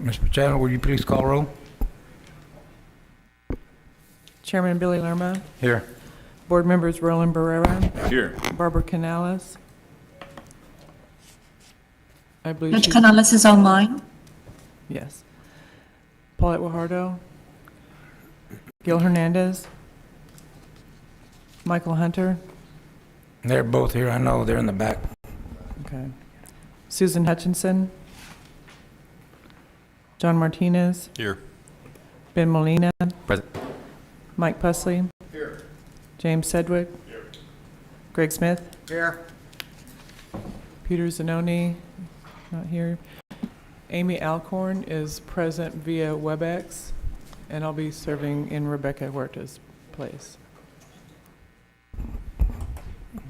Ms. Pacheco, will you please call roll? Chairman Billy Lerma, Here. Board members Roland Barrera, Here. Barbara Canales. I believe Judge she's, Canales is online. yes. Paulette Guajardo, Gil Hernandez, Michael Hunter, They're both here. I know they're in the back. okay. Susan Hutchinson, John Martinez, Here. Ben Molina, Present. Mike Pusley, Here. James Sedgwick, Here. Greg Smith, Here. Peter Zanoni, not here. Amy Alcorn is present via WebEx, and I'll be serving in Rebecca Huerta's place.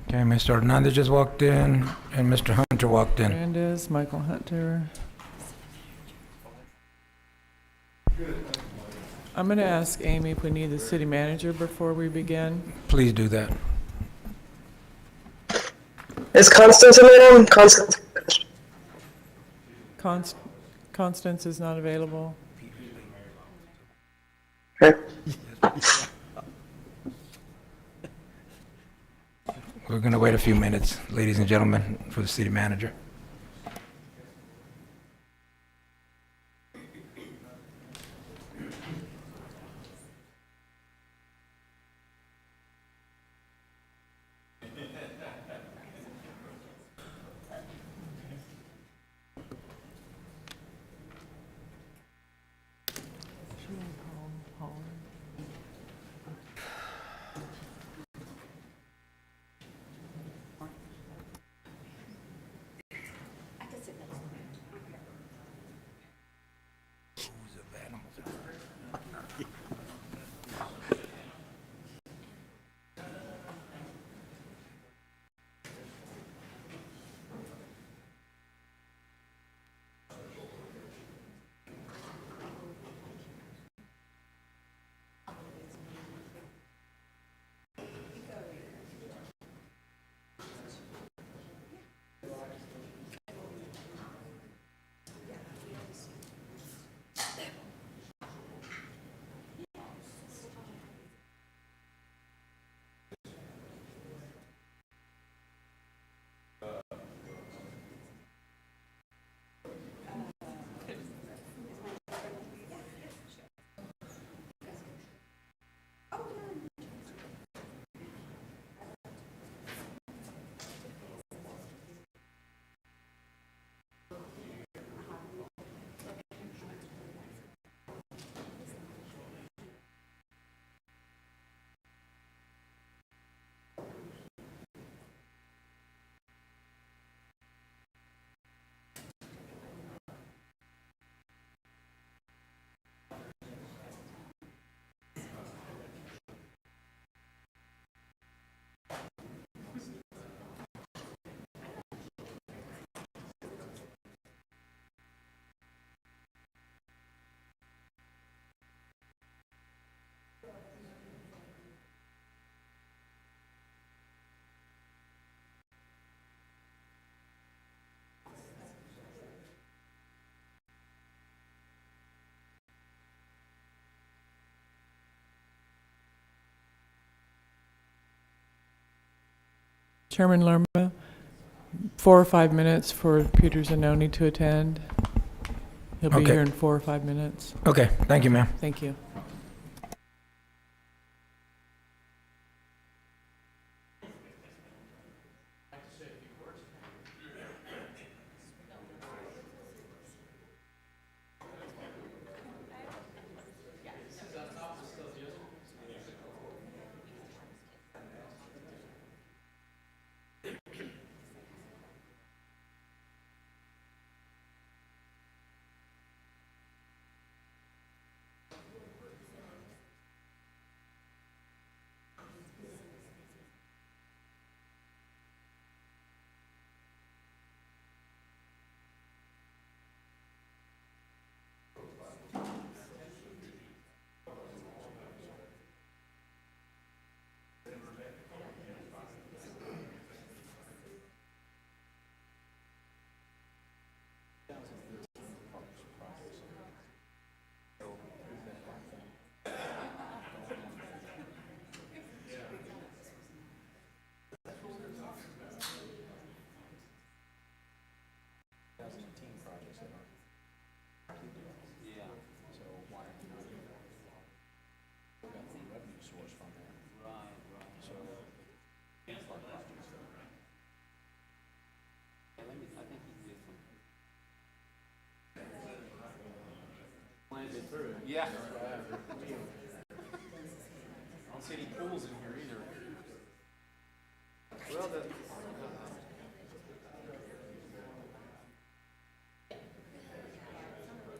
Okay, Mr. Hernandez just walked in, and Mr. Hunter walked in. Hernandez, Michael Hunter. I'm going to ask Amy if we need the city manager before we begin. Please do that. Is Constance in there? Constance. Constance is not available. Okay. We're going to wait a few minutes, ladies and gentlemen, for the city manager. Chairman Lerma, 4 or 5 minutes for Peter Zanoni to attend. He'll be Okay. here in 4 or 5 minutes. Okay, thank you, ma'am. Thank you. Yeah. I don't see any pools in here either. Well,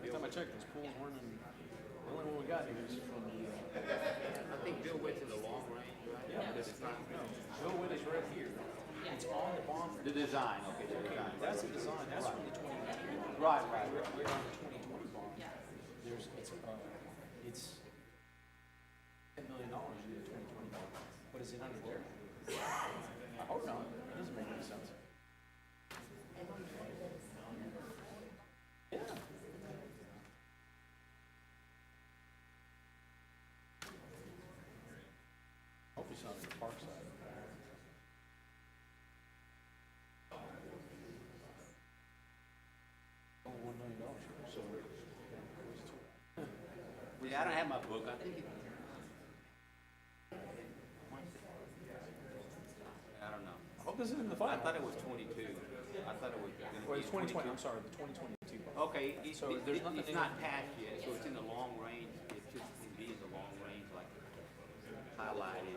every time I checked, those pools weren't in. The only one we got here is from the. I think Bill went to the long range, right? Yeah, But it's not. no. Bill Witt is right here. It's on the bond. The design, okay, the design. That's the design. That's from the 2019. Right, right. We're on the 2020 bond. It's $10 million in the 2020 bond. But is it under there? I hope not. It doesn't make any sense. Yeah. Hope it's not in the park side. Only $1 million. So. Yeah, I don't have my book. I think it. I don't know. I hope this is in the I file. thought it was 22. I thought it was. Or it's 2020. I'm sorry, the 2022 bond. Okay, So there's nothing it's in not passed yet, so it's in the long range. It should be in the long range, like highlighted.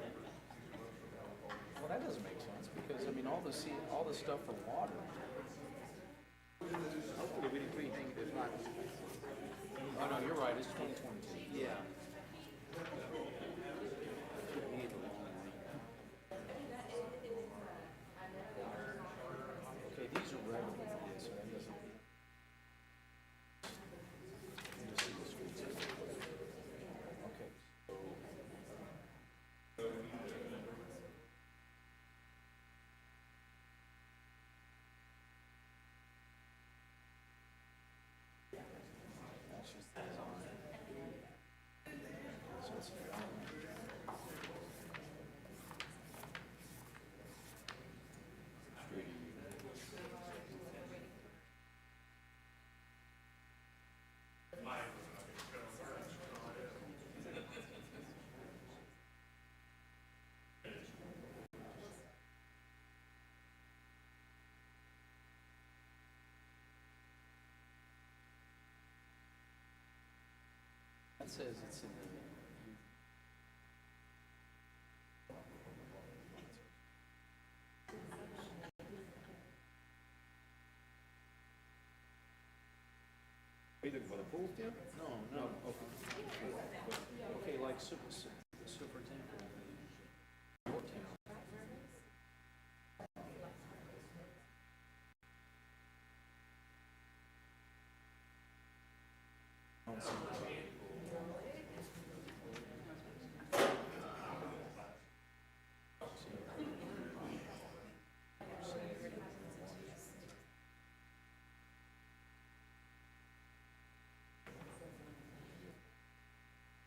Well, that doesn't make sense because I mean all the stuff for water. Hopefully, we think it's not. Oh no, you're right. It's 2022. Yeah. Should be in the long range. Okay, these are red. Yeah, so that doesn't. Let me just see the streets. Okay. That's just the design. So it's that says it's in the. Are you looking for the pool, Tim? No. Okay, like superintendent. Your town. I don't see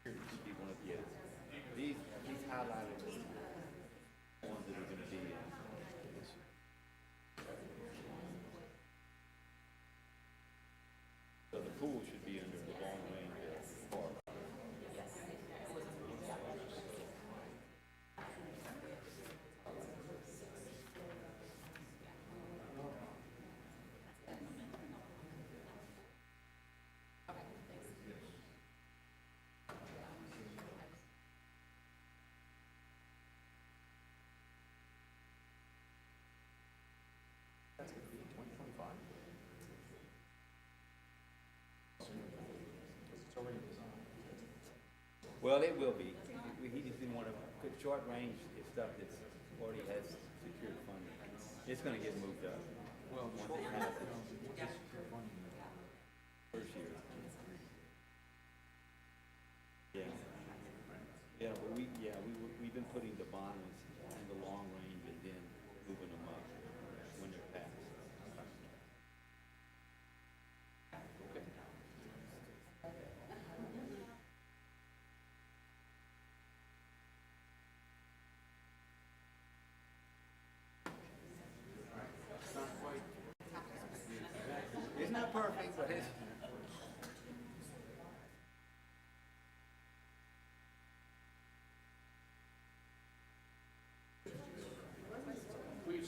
Should be one of the, these highlighted ones that are gonna be in. So the pool should be under the long range part. that's going to be 2025. Because it's already designed. Well, it will be. He just didn't want to put short range stuff that's already has secured funding. It's gonna get moved up. Well, Once short it range, passes. just for funding. First year. Yeah. Yeah, but we've been putting the bond ones in the long range and then moving them up when they're passed. Okay. It's not quite. It's not perfect, but it's. We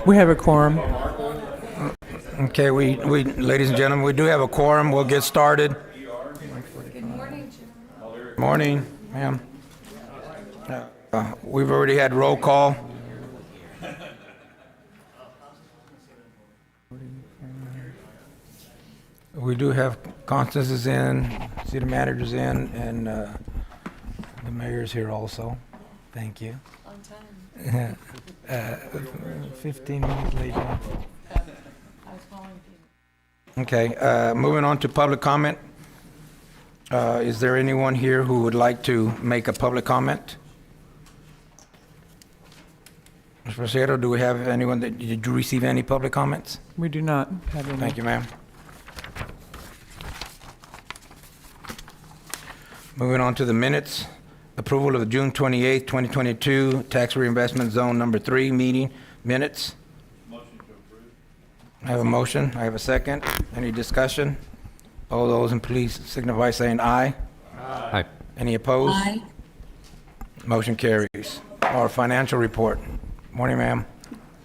We have a quorum. Okay, ladies and gentlemen, we do have a quorum. We'll get started. Morning, ma'am. We've already had roll call. We do have Constance is in, city manager's in, and the mayor's here also. Thank you. On time. 15 minutes late now. Okay, moving on to public comment. Is there anyone here who would like to make a public comment? Mr. Rosero, do we have anyone did you receive any public comments? We do not have any. Thank you, ma'am. Moving on to the minutes. Approval of the June 28th, 2022 Tax Reinvestment Zone Number 3 meeting minutes. Motion to approve. I have a motion. I have a second. Any discussion? All those in please signify by saying aye. Aye. Any opposed? Aye. Motion carries. Our financial report. Morning, ma'am.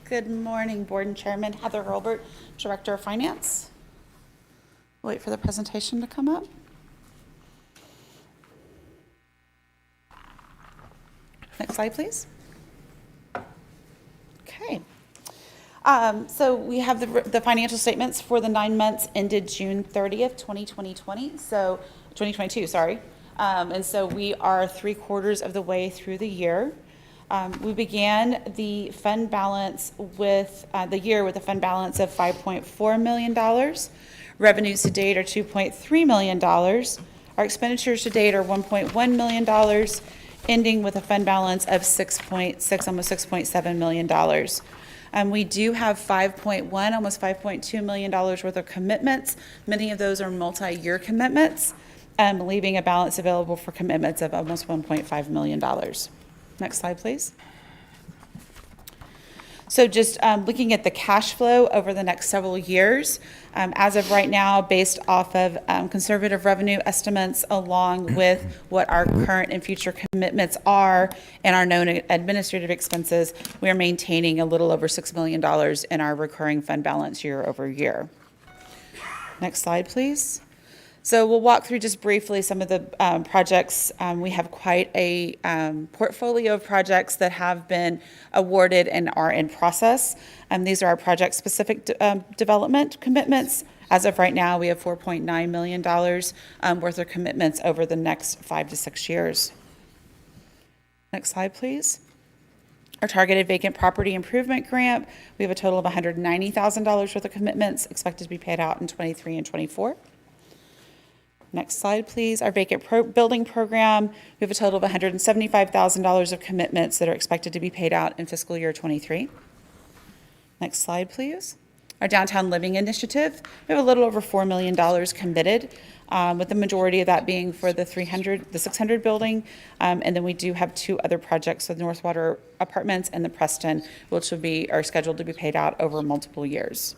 Good morning, Board and Chairman. Heather Hurlbert, Director of Finance. Wait for the presentation to come up. Next slide, please. Okay. So we have the financial statements for the 9 months ended June 30th, 2022, sorry. And so we are 3/4 of the way through the year. We began the fund balance with the year with a fund balance of $5.4 million. Revenues to date are $2.3 million. Our expenditures to date are $1.1 million, ending with a fund balance of $6.6, almost $6.7 million. We do have $5.1, almost $5.2 million worth of commitments. Many of those are multi-year commitments, leaving a balance available for commitments of almost $1.5 million. Next slide, please. So just looking at the cash flow over the next several years, as of right now, based off of conservative revenue estimates, along with what our current and future commitments are and our known administrative expenses, we are maintaining a little over $6 million in our recurring fund balance year over year. Next slide, please. So we'll walk through just briefly some of the projects. We have quite a portfolio of projects that have been awarded and are in process. These are our project-specific development commitments. As of right now, we have $4.9 million worth of commitments over the next 5 to 6 years. Next slide, please. Our targeted vacant property improvement grant, we have a total of $190,000 worth of commitments expected to be paid out in 23 and 24. Next slide, please. Our vacant building program, we have a total of $175,000 of commitments that are expected to be paid out in fiscal year 23. Next slide, please. Our downtown living initiative, we have a little over $4 million committed, with the majority of that being for the 600 building. And then we do have 2 other projects, so the Northwater Apartments and the Preston, which are scheduled to be paid out over multiple years.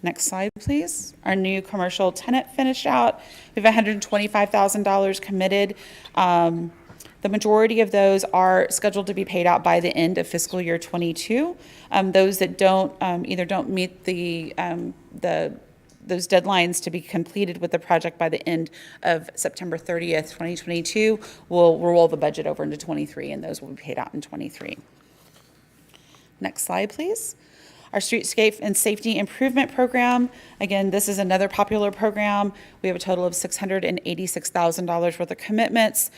Next slide, please. Our new commercial tenant finished out. We have $125,000 committed. The majority of those are scheduled to be paid out by the end of fiscal year 22. Those that either don't meet those deadlines to be completed with the project by the end of September 30th, 2022, we'll roll the budget over into 23, and those will be paid out in 23. Next slide, please. Our streetscape and safety improvement program, again, this is another popular program. We have a total of $686,000 worth of commitments.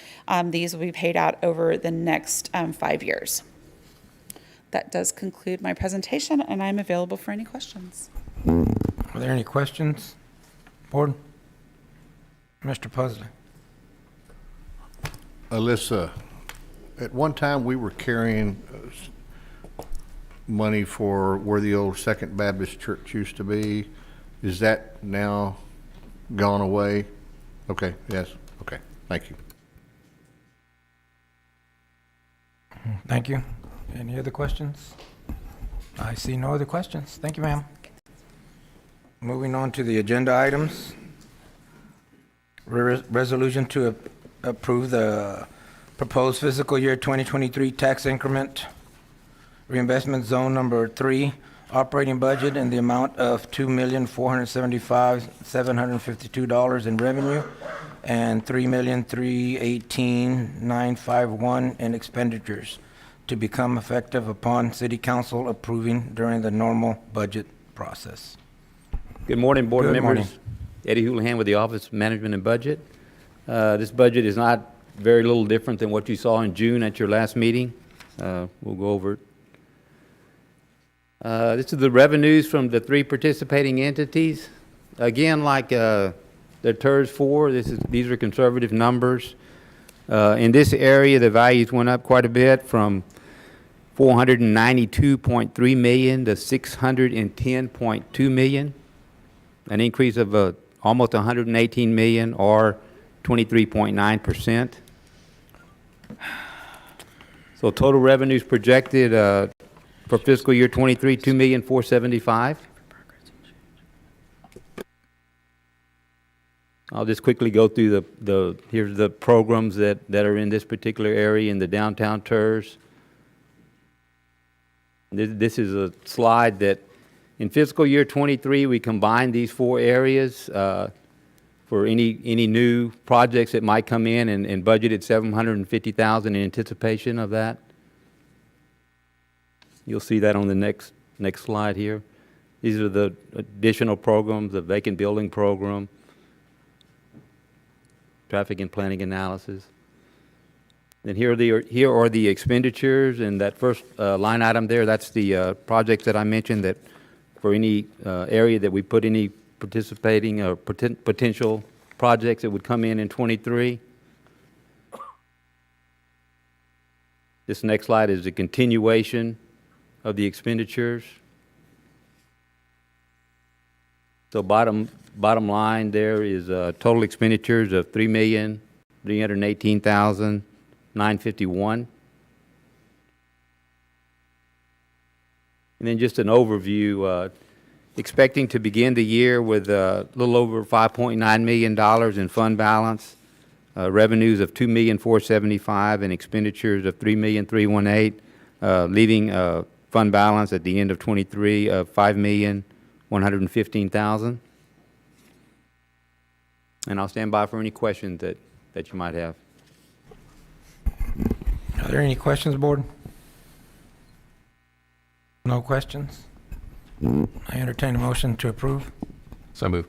These will be paid out over the next 5 years. That does conclude my presentation, and I'm available for any questions. Are there any questions, Board? Mr. Pusley. Alyssa, at one time we were carrying money for where the old Second Baptist Church used to be. Is that now gone away? Okay, yes, okay, thank you. Thank you. Any other questions? I see no other questions. Thank you, ma'am. Moving on to the agenda items. Resolution to approve the proposed fiscal year 2023 tax increment reinvestment zone number 3 operating budget in the amount of $2,475,752 in revenue and $3,318,951 in expenditures to become effective upon City Council approving during the normal budget process. Good morning, board Good members. morning. Eddie Houlihan with the Office of Management and Budget. This budget is not very little different than what you saw in June at your last meeting. We'll go over it. This is the revenues from the 3 participating entities. Again, like the TIRZ 4, these are conservative numbers. In this area, the values went up quite a bit from $492.3 million to $610.2 million, an increase of almost $118 million or 23.9%. So total revenues projected for fiscal year 23, $2,475,000. I'll just quickly go through here's the programs that are in this particular area in the downtown TIRZ. This is a slide that in fiscal year 23, we combined these 4 areas for any new projects that might come in and budgeted $750,000 in anticipation of that. You'll see that on the next slide here. These are the additional programs, the vacant building program, traffic and planning analysis. And here are the expenditures, and that first line item there, that's the projects that I mentioned that for any area that we put any participating or potential projects that would come in 23. This next slide is a continuation of the expenditures. So bottom line there is total expenditures of $3,318,951. And then just an overview, expecting to begin the year with a little over $5.9 million in fund balance, revenues of $2,475,000 and expenditures of $3,318,000, leaving fund balance at the end of 23 of $5,115,000. And I'll stand by for any questions that you might have. Are there any questions, board? No questions? I entertain a motion to approve. So moved.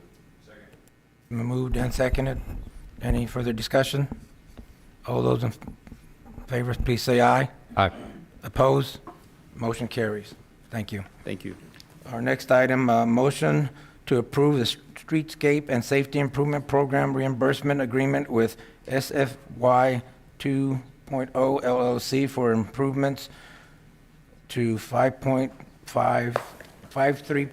Moved and seconded. Any further discussion? All those in favor, please say aye. Aye. Opposed? Motion carries. Thank you. Thank you. Our next item, motion to approve the Streetscape and Safety Improvement Program reimbursement agreement with SFY 2.0 LLC for improvements to 5.553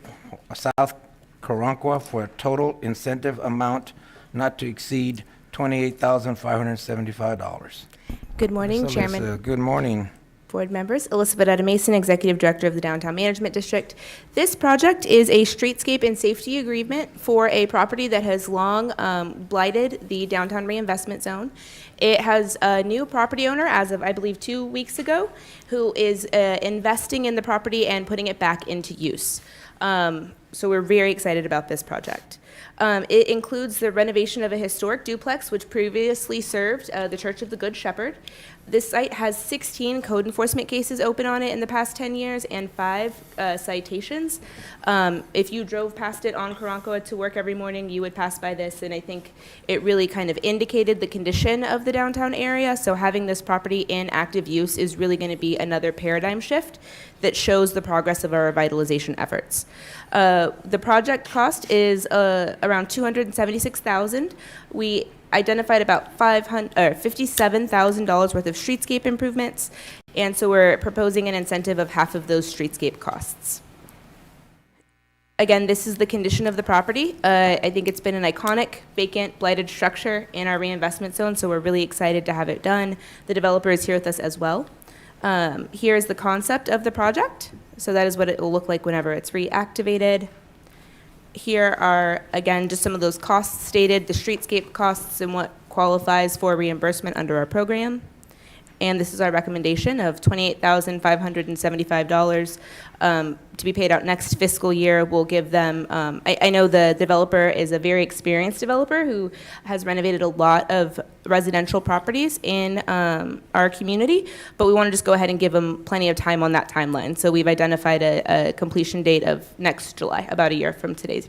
South Caronqua for a total incentive amount not to exceed $28,575. Good morning, Ms. Chairman, Alyssa, good morning. board members. Elizabeth Etta Mason, Executive Director of the Downtown Management District. This project is a streetscape and safety agreement for a property that has long blighted the downtown reinvestment zone. It has a new property owner as of, I believe, 2 weeks ago, who is investing in the property and putting it back into use. So we're very excited about this project. It includes the renovation of a historic duplex, which previously served the Church of the Good Shepherd. This site has 16 code enforcement cases open on it in the past 10 years and 5 citations. If you drove past it on Caronqua to work every morning, you would pass by this, and I think it really kind of indicated the condition of the downtown area. So having this property in active use is really going to be another paradigm shift that shows the progress of our revitalization efforts. The project cost is around $276,000. We identified about $57,000 worth of streetscape improvements, and so we're proposing an incentive of half of those streetscape costs. Again, this is the condition of the property. I think it's been an iconic, vacant, blighted structure in our reinvestment zone, so we're really excited to have it done. The developer is here with us as well. Here is the concept of the project. So that is what it will look like whenever it's reactivated. Here are, again, just some of those costs stated, the streetscape costs and what qualifies for reimbursement under our program. And this is our recommendation of $28,575 to be paid out next fiscal year. We'll give them, I know the developer is a very experienced developer who has renovated a lot of residential properties in our community, but we want to just go ahead and give them plenty of time on that timeline. So we've identified a completion date of next July, about a year from today.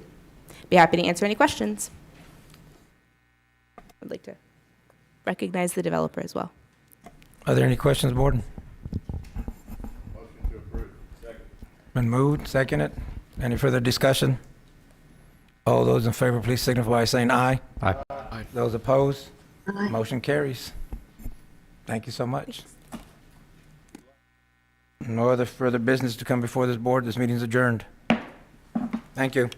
Be happy to answer any questions. I'd like to recognize the developer as well. Are there any questions, board? Been moved, seconded. Any further discussion? All those in favor, please signify by saying aye. Aye. Those opposed? Motion carries. Thank you so much. No other further business to come before this board. This meeting is adjourned. Thank you.